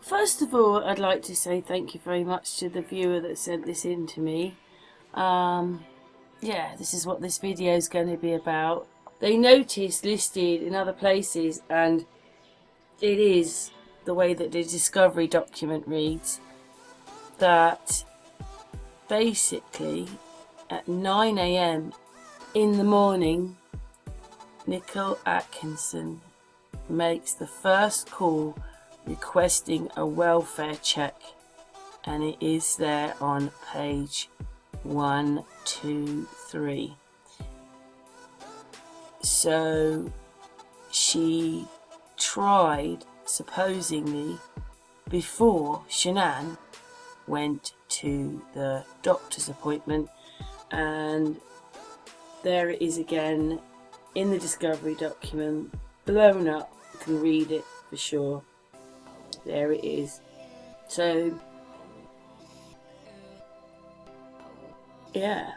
First of all, I'd like to say thank you very much to the viewer that sent this in to me. Yeah, this is what this video is going to be about. They noticed listed in other places, and it is the way that the discovery document reads, that basically at 9 a.m. in the morning, Nicole Atkinson makes the first call requesting a welfare check, and it is there on page 123. So she tried, supposedly, before Shanann went to the doctor's appointment, and there it is again in the discovery document, blown up. You can read it for sure. There it is. So yeah,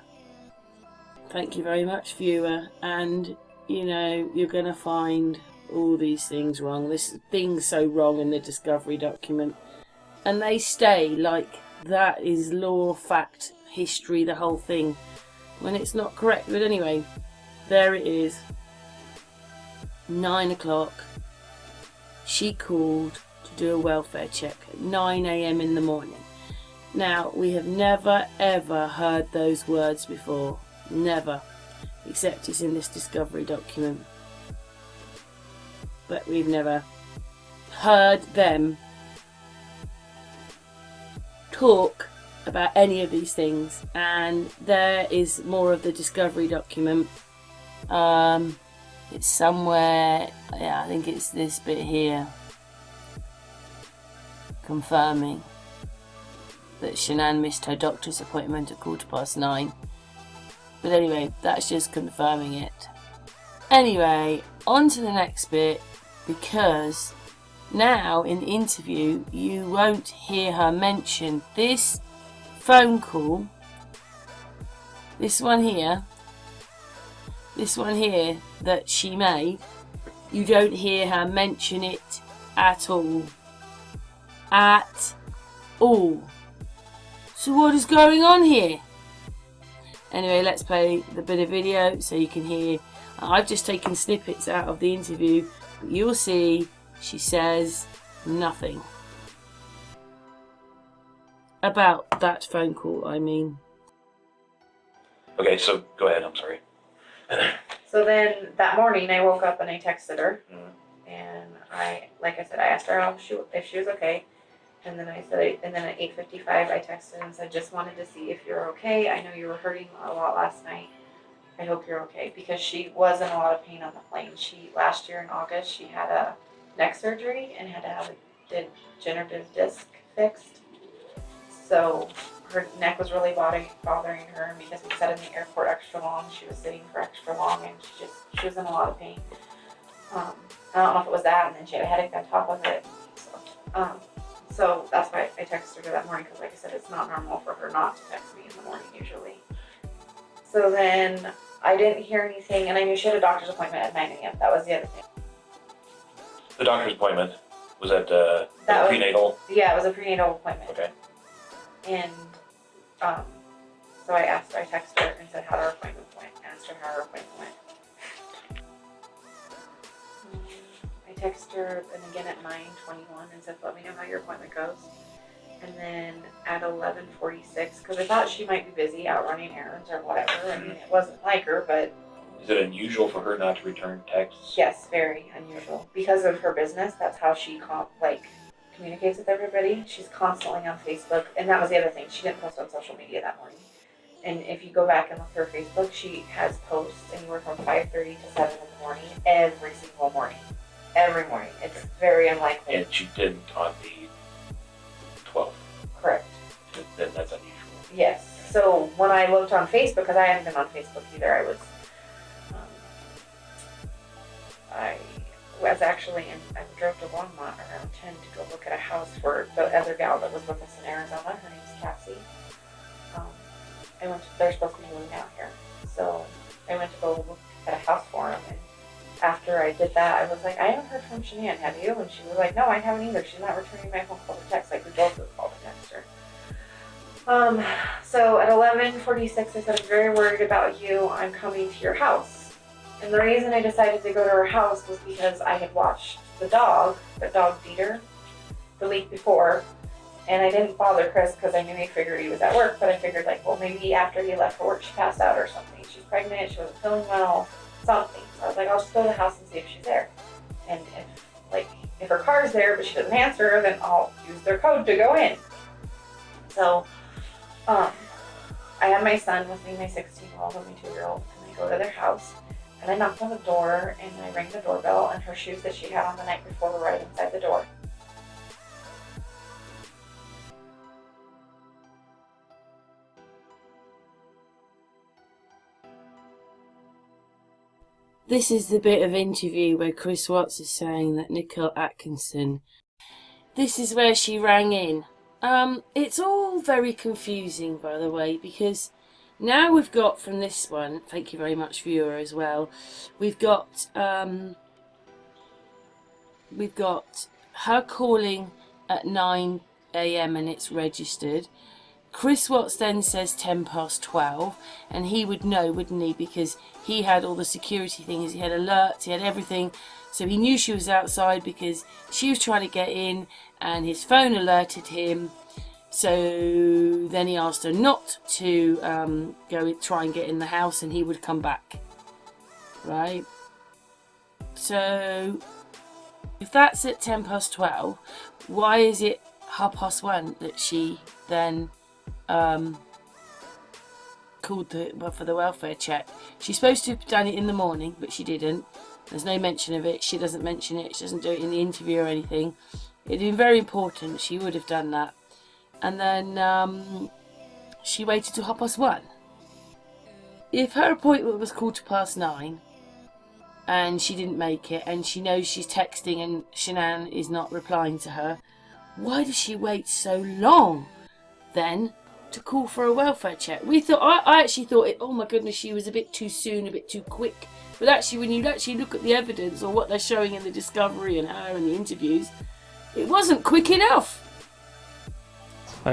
thank you very much, viewer. And you know, you're gonna find all these things wrong. This thing's so wrong in the discovery document, and they stay like that is law, fact, history, the whole thing, when it's not correct. But anyway, there it is. 9 o'clock. She called to do a welfare check at 9 a.m. in the morning. Now, we have never ever heard those words before. Never. Except it's in this discovery document. But we've never heard them talk about any of these things. And there is more of the discovery document. It's somewhere, yeah, I think it's this bit here, confirming that Shanann missed her doctor's appointment at 9:15. But anyway, that's just confirming it. Anyway, on to the next bit, because now in the interview you won't hear her mention this phone call, this one here that she made. You don't hear her mention it at all. At all. So what is going on here? Anyway, let's play the bit of video so you can hear. I've just taken snippets out of the interview, but you'll see she says nothing about that phone call, I mean. Okay, so go ahead, I'm sorry. So then that morning I woke up and I texted her, and I asked her if she was okay, and then at 8:55 I texted and said, just wanted to see if you're okay. I know you were hurting a lot last night. I hope you're okay, because she was in a lot of pain on the plane. Last year in August she had a neck surgery and had to have a degenerative disc fixed. So her neck was really bothering her, and because we sat in the airport extra long, she was sitting for extra long, and she was in a lot of pain. I don't know if it was that, and then she had a headache on top of it. So that's why I texted her that morning, because like I said, it's not normal for her not to text me in the morning usually. So then I didn't hear anything, and I knew she had a doctor's appointment at 9 a.m. That was the other thing. The doctor's appointment, was that prenatal? Yeah, it was a prenatal appointment. Okay. And so I texted her and said how her appointment went, asked her how her appointment went. I texted her and again at 9:21 and said, let me know how your appointment goes. And then at 11:46, because I thought she might be busy out running errands or whatever. I mean, it wasn't like her, but... Is it unusual for her not to return texts? Yes, very unusual. Because of her business, that's how she communicates with everybody. She's constantly on Facebook, and that was the other thing. She didn't post on social media that morning. And if you go back and look at her Facebook, she has posts anywhere from 5:30 to 7 in the morning, every single morning. Every morning. It's very unlikely. And she didn't on the 12th. Correct. Then that's unusual. Yes. So when I looked on Facebook, because I haven't been on Facebook either, I was I drove to Longmont around 10 to go look at a house for the other gal that was with us in Arizona. Her name's Cassie. They're supposed to be moving out here. So I went to go look at a house for them, and after I did that, I was like, I haven't heard from Shanann, have you? And she was like, no, I haven't either. She's not returning my phone call or text. Like, we both have called and texted her. So at 11:46, I said, I'm very worried about you. I'm coming to your house. And the reason I decided to go to her house was because I had watched the dog Dieter, the week before. And I didn't bother Chris because I knew he figured he was at work, but I figured like, well, maybe after he left for work, she passed out or something. She's pregnant, she wasn't feeling well, something. So I was like, I'll just go to the house and see if she's there. And if her car's there, but she doesn't answer, then I'll use their code to go in. So, I had my son with me, my 16-year-old and my 2-year-old, and I go to their house, and I knocked on the door, and I rang the doorbell, and her shoes that she had on the night before were right inside the door. This is the bit of interview where Chris Watts is saying that Nicole Atkinson. This is where she rang in. It's all very confusing, by the way, because now we've got from this one, thank you very much viewer as well, we've got her calling at 9 AM and it's registered. Chris Watts then says 12:10, and he would know, wouldn't he, because he had all the security things, he had alerts, he had everything, so he knew she was outside because she was trying to get in and his phone alerted him. So then he asked her not to go try and get in the house, and he would come back, right? So if that's at 12:10, why is it 1:30 that she then called for the welfare check? She's supposed to have done it in the morning, but she didn't. There's no mention of it. She doesn't mention it. She doesn't do it in the interview or anything. It'd been very important. She would have done that. And then she waited till 1:30. If her appointment was 9:15 and she didn't make it, and she knows she's texting and Shanann is not replying to her, why does she wait so long then to call for a welfare check? I actually thought it, oh my goodness, she was a bit too soon, a bit too quick. But actually, when you actually look at the evidence or what they're showing in the discovery and her and the interviews, it wasn't quick enough.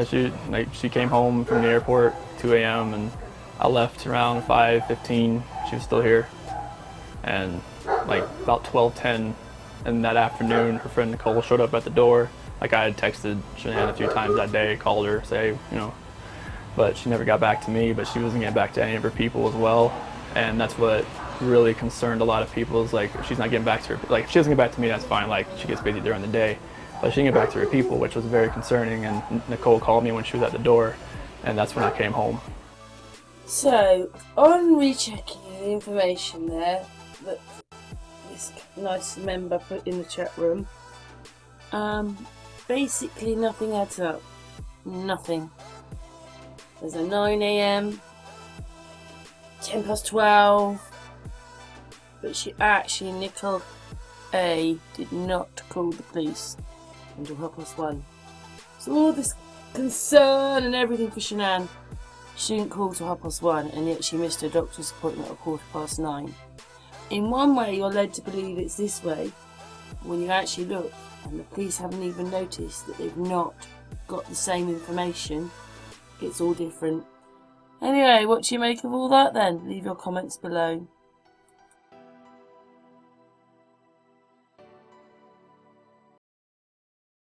She came home from the airport 2 AM and I left around 5:15. She was still here, and like about 12:10 in that afternoon, her friend Nicole showed up at the door. Like, I had texted Shanann a few times that day, called her, say, but she never got back to me. But she wasn't getting back to any of her people as well, and that's what really concerned a lot of people. Is like, if she's not getting back to her, like if she doesn't get back to me, that's fine. Like, she gets busy during the day. But she didn't get back to her people, which was very concerning, and Nicole called me when she was at the door, and that's when I came home. So, on rechecking the information there that this nice member put in the chat room, basically nothing adds up. Nothing. There's a 9 AM, 12:10, but Nicole A did not call the police until 1:30. So all this concern and everything for Shanann, she didn't call till 1:30, and yet she missed her doctor's appointment at 9:15. In one way, you're led to believe it's this way when you actually look, and the police haven't even noticed that they've not got the same information. It's all different. Anyway, what do you make of all that then? Leave your comments below.